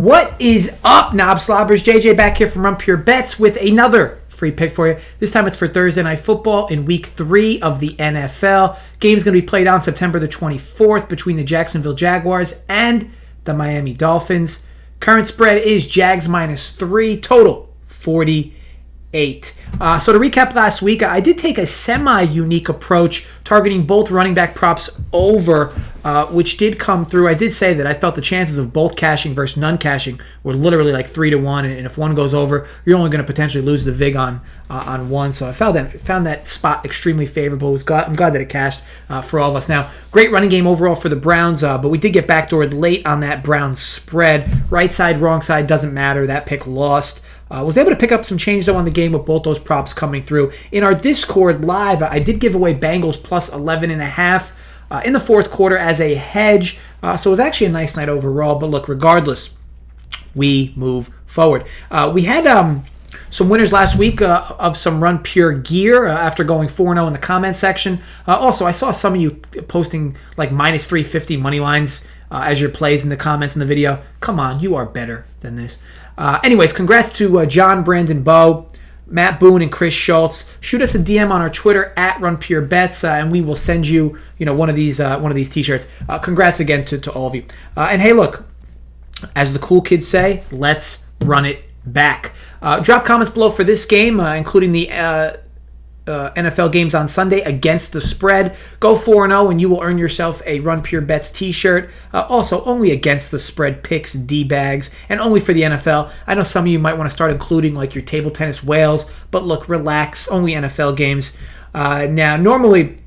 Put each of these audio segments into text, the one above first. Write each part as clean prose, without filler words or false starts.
What is up, Knob Slobbers? JJ back here from Run Pure Bets with another free pick for you. This time it's for Thursday Night Football in Week 3 of the NFL. Game's going to be played on September the 24th between the Jacksonville Jaguars and the Miami Dolphins. Current spread is Jags -3, total 48. So to recap last week, I did take a semi-unique approach targeting both running back props over, which did come through. I did say that I felt the chances of both cashing versus none cashing were literally like 3-1, and if one goes over, you're only going to potentially lose the vig on one. So I found that spot extremely favorable. I'm glad that it cashed for all of us. Now, great running game overall for the Browns, but we did get backdoored late on that Browns spread. Right side, wrong side, doesn't matter. That pick lost. Was able to pick up some change, though, on the game with both those props coming through. In our Discord live, I did give away Bengals plus 11.5 in the fourth quarter as a hedge. So it was actually a nice night overall. But look, regardless, we move forward. We had some winners last week of some Run Pure gear after going 4-0 in the comment section. Also, I saw some of you posting like -350 money lines as your plays in the comments in the video. Come on, you are better than this. Anyways, congrats to John, Brandon, Bo, Matt Boone, and Chris Schultz. Shoot us a DM on our Twitter at RunPureBets, and we will send you, one of these T-shirts. Congrats again to all of you. And hey, look, as the cool kids say, let's run it back. Drop comments below for this game, including the NFL games on Sunday against the spread. Go 4-0 and you will earn yourself a Run Pure Bets t-shirt. Also, only against the spread picks, D-bags, and only for the NFL. I know some of you might want to start including like your table tennis whales, but look, relax, only NFL games. Now, normally,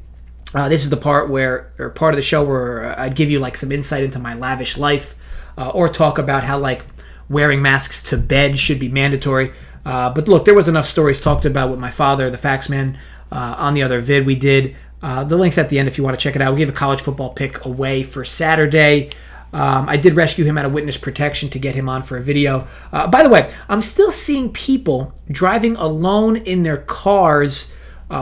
this is the part of the show where I'd give you like some insight into my lavish life, or talk about how like wearing masks to bed should be mandatory. But look, there was enough stories talked about with my father, the fax man, on the other vid we did. The link's at the end if you want to check it out. We gave a college football pick away for Saturday. I did rescue him out of witness protection to get him on for a video. By the way, I'm still seeing people driving alone in their cars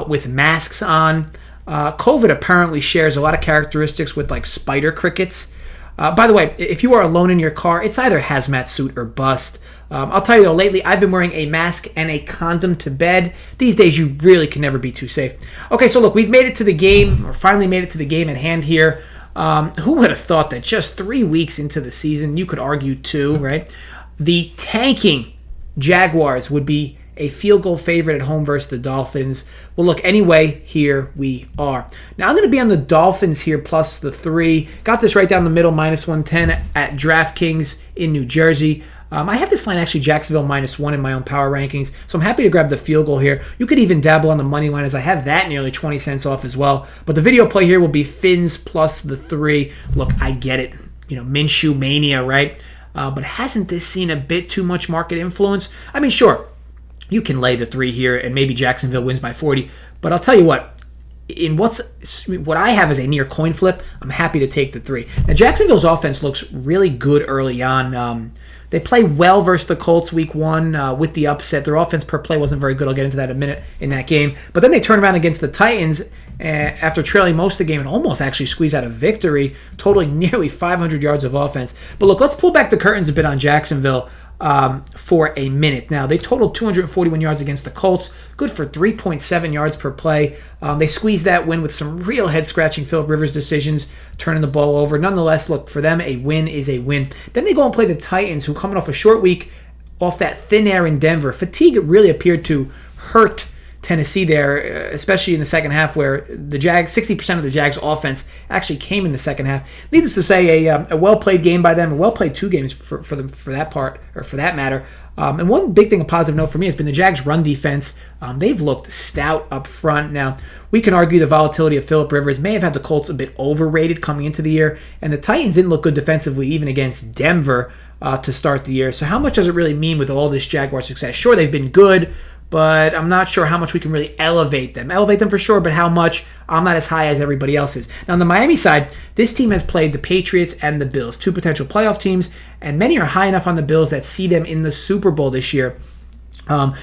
with masks on. COVID apparently shares a lot of characteristics with like spider crickets. By the way, if you are alone in your car, it's either hazmat suit or bust. I'll tell you though, lately I've been wearing a mask and a condom to bed. These days you really can never be too safe. Okay, so look, we've made it to the game, or finally made it to the game at hand here. Who would have thought that just 3 weeks into the season, you could argue 2, right? The tanking Jaguars would be a field goal favorite at home versus the Dolphins. Well, look, anyway, here we are. Now, I'm going to be on the Dolphins here plus the 3. Got this right down the middle, -110 at DraftKings in New Jersey. I have this line actually Jacksonville -1 in my own power rankings, so I'm happy to grab the field goal here. You could even dabble on the money line as I have that nearly 20 cents off as well. But the video play here will be Fins plus the 3. Look, I get it. Minshew mania, right? But hasn't this seen a bit too much market influence? I mean, sure, you can lay the 3 here and maybe Jacksonville wins by 40. But I'll tell you what, in what I have as a near coin flip, I'm happy to take the 3. Now, Jacksonville's offense looks really good early on. They play well versus the Colts week 1 with the upset. Their offense per play wasn't very good. I'll get into that in a minute in that game. But then they turn around against the Titans after trailing most of the game and almost actually squeeze out a victory, totaling nearly 500 yards of offense. But look, let's pull back the curtains a bit on Jacksonville for a minute. Now, they totaled 241 yards against the Colts, good for 3.7 yards per play. They squeezed that win with some real head-scratching Phillip Rivers decisions, turning the ball over. Nonetheless, look, for them, a win is a win. Then they go and play the Titans, who coming off a short week off that thin air in Denver. Fatigue really appeared to hurt Tennessee there, especially in the second half, where the Jags, 60% of the Jags' offense actually came in the second half. Needless to say, a well-played game by them, a well-played 2 games for that matter. And one big thing, a positive note for me, has been the Jags' run defense. They've looked stout up front. Now, we can argue the volatility of Phillip Rivers may have had the Colts a bit overrated coming into the year, and the Titans didn't look good defensively even against Denver to start the year. So how much does it really mean with all this Jaguar success? Sure, they've been good, but I'm not sure how much we can really elevate them. Elevate them for sure, but how much, I'm not as high as everybody else is. Now, on the Miami side, this team has played the Patriots and the Bills, 2 potential playoff teams, and many are high enough on the Bills that see them in the Super Bowl this year.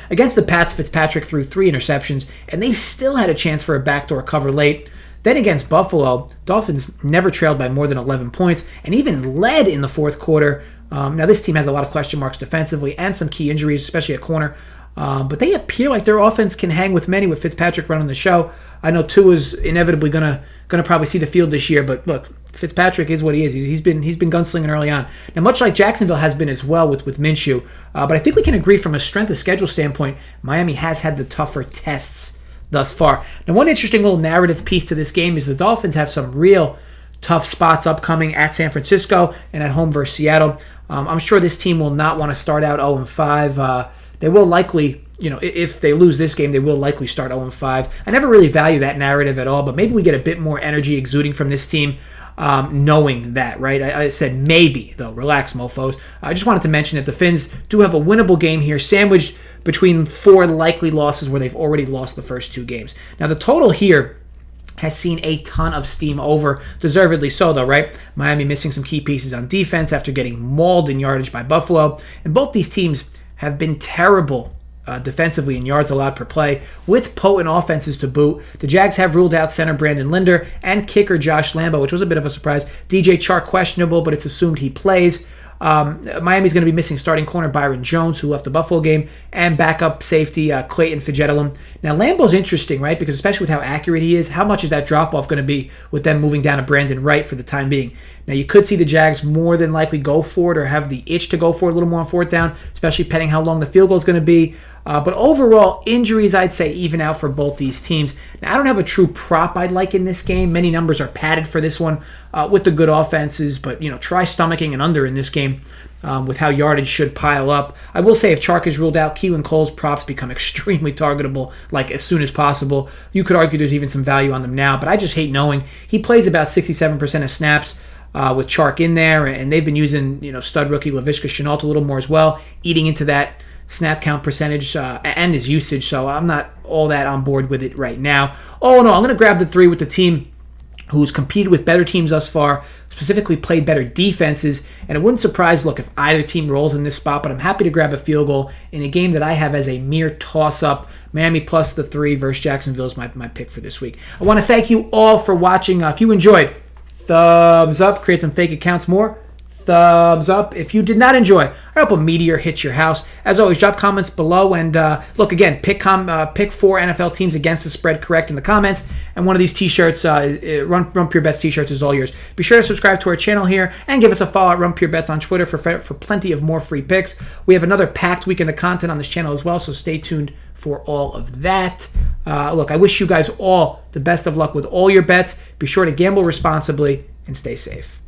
Against the Pats, Fitzpatrick threw 3 interceptions, and they still had a chance for a backdoor cover late. Then against Buffalo, Dolphins never trailed by more than 11 points, and even led in the fourth quarter Now, this team has a lot of question marks defensively and some key injuries, especially at corner. But they appear like their offense can hang with many with Fitzpatrick running the show. I know Tua's inevitably gonna probably see the field this year, but look, Fitzpatrick is what he is. He's been gunslinging early on. Now, much like Jacksonville has been as well with Minshew, but I think we can agree from a strength of schedule standpoint, Miami has had the tougher tests thus far. Now, one interesting little narrative piece to this game is the Dolphins have some real tough spots upcoming at San Francisco and at home versus Seattle. I'm sure this team will not want to start out 0-5. They will likely, if they lose this game, they will likely start 0-5. I never really value that narrative at all, but maybe we get a bit more energy exuding from this team, knowing that, right? I said maybe, though. Relax, mofos. I just wanted to mention that the Fins do have a winnable game here, sandwiched between 4 likely losses where they've already lost the first 2 games. Now, the total here has seen a ton of steam over, deservedly so though, right? Miami missing some key pieces on defense after getting mauled in yardage by Buffalo, and both these teams have been terrible defensively in yards allowed per play, with potent offenses to boot. The Jags have ruled out center Brandon Linder and kicker Josh Lambo, which was a bit of a surprise. DJ Chark questionable, but it's assumed he plays. Miami's going to be missing starting corner Byron Jones, who left the Buffalo game, and backup safety Clayton Fitzgerald. Now, Lambo's interesting, right? Because especially with how accurate he is, how much is that drop-off going to be with them moving down to Brandon Wright for the time being? Now, you could see the Jags more than likely go for it or have the itch to go for it a little more on 4th down, especially depending how long the field goal is going to be. But overall, injuries, I'd say, even out for both these teams. Now, I don't have a true prop I'd like in this game. Many numbers are padded for this one with the good offenses, but, try stomaching an under in this game with how yardage should pile up. I will say if Chark is ruled out, Keelan Cole's props become extremely targetable, like as soon as possible. You could argue there's even some value on them now, but I just hate knowing. He plays about 67% of snaps with Chark in there, and they've been using, stud rookie Laviska Shenault a little more as well, eating into that snap count percentage and his usage, so I'm not all that on board with it right now. Oh no, I'm going to grab the 3 with the team who's competed with better teams thus far, specifically played better defenses, and it wouldn't surprise, look, if either team rolls in this spot, but I'm happy to grab a field goal in a game that I have as a mere toss-up. Miami plus the 3 versus Jacksonville is my pick for this week. I want to thank you all for watching. If you enjoyed, thumbs up, create some fake accounts more. Thumbs up. If you did not enjoy, I hope a meteor hits your house. As always, drop comments below and look again. Pick 4 NFL teams against the spread correct in the comments, and one of these T-shirts, Run Pure Bets T-shirts, is all yours. Be sure to subscribe to our channel here and give us a follow at Run Pure Bets on Twitter for plenty of more free picks. We have another packed weekend of content on this channel as well, so stay tuned for all of that. Look, I wish you guys all the best of luck with all your bets. Be sure to gamble responsibly and stay safe.